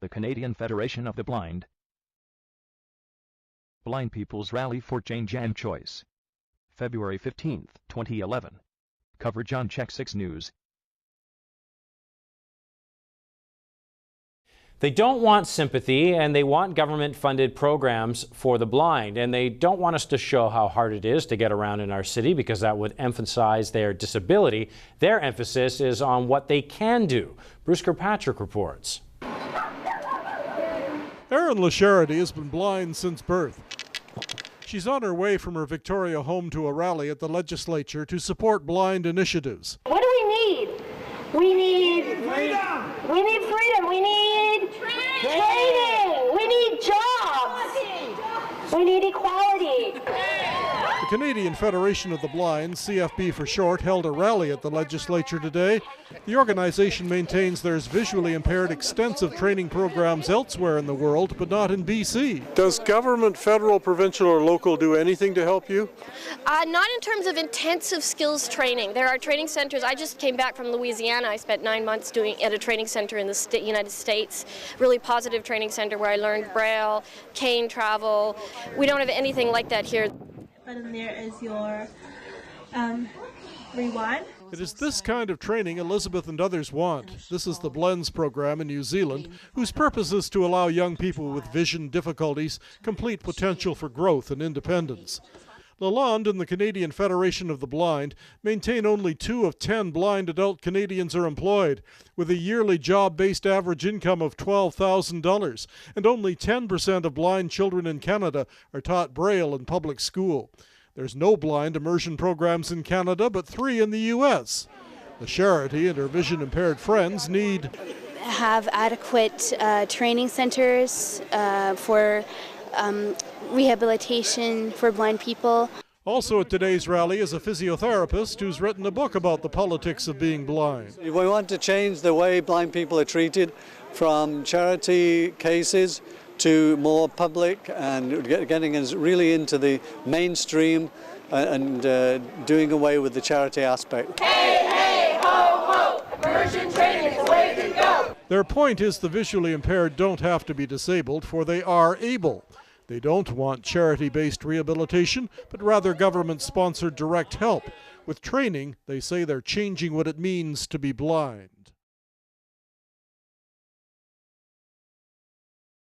The Canadian Federation of the Blind. Blind People's Rally for Change and Choice. February 15, 2011. Coverage on Chek 6 News. They don't want sympathy, and they want government-funded programs for the blind. And they don't want us to show how hard it is to get around in our city because that would emphasize their disability. Their emphasis is on what they can do. Bruce Kirkpatrick reports. Erin LaCharity has been blind since birth. She's on her way from her Victoria home to a rally at the legislature to support blind initiatives. What do we need? We need freedom. We need freedom. We need training. We need jobs. We need equality. The Canadian Federation of the Blind, CFB for short, held a rally at the legislature today. The organization maintains there's visually impaired extensive training programs elsewhere in the world, but not in BC. Does government, federal, provincial, or local do anything to help you? Not in terms of intensive skills training. There are training centers. I just came back from Louisiana. I spent 9 months doing at a training center in the United States, really positive training center where I learned Braille, cane travel. We don't have anything like that here. And there is your rewind. It is this kind of training Elizabeth and others want. This is the Blends program in New Zealand, whose purpose is to allow young people with vision difficulties complete potential for growth and independence. Lalonde and the Canadian Federation of the Blind maintain only 2 of 10 blind adult Canadians are employed, with a yearly job-based average income of $12,000, and only 10% of blind children in Canada are taught Braille in public school. There's no blind immersion programs in Canada, but 3 in the U.S. LaCharity and her vision-impaired friends need have adequate training centers for rehabilitation for blind people. Also at today's rally is a physiotherapist who's written a book about the politics of being blind. We want to change the way blind people are treated, from charity cases to more public, and getting us really into the mainstream and doing away with the charity aspect. Hey, hey, ho, ho! Immersion training is the way to go! Their point is the visually impaired don't have to be disabled, for they are able. They don't want charity-based rehabilitation, but rather government-sponsored direct help. With training, they say they're changing what it means to be blind.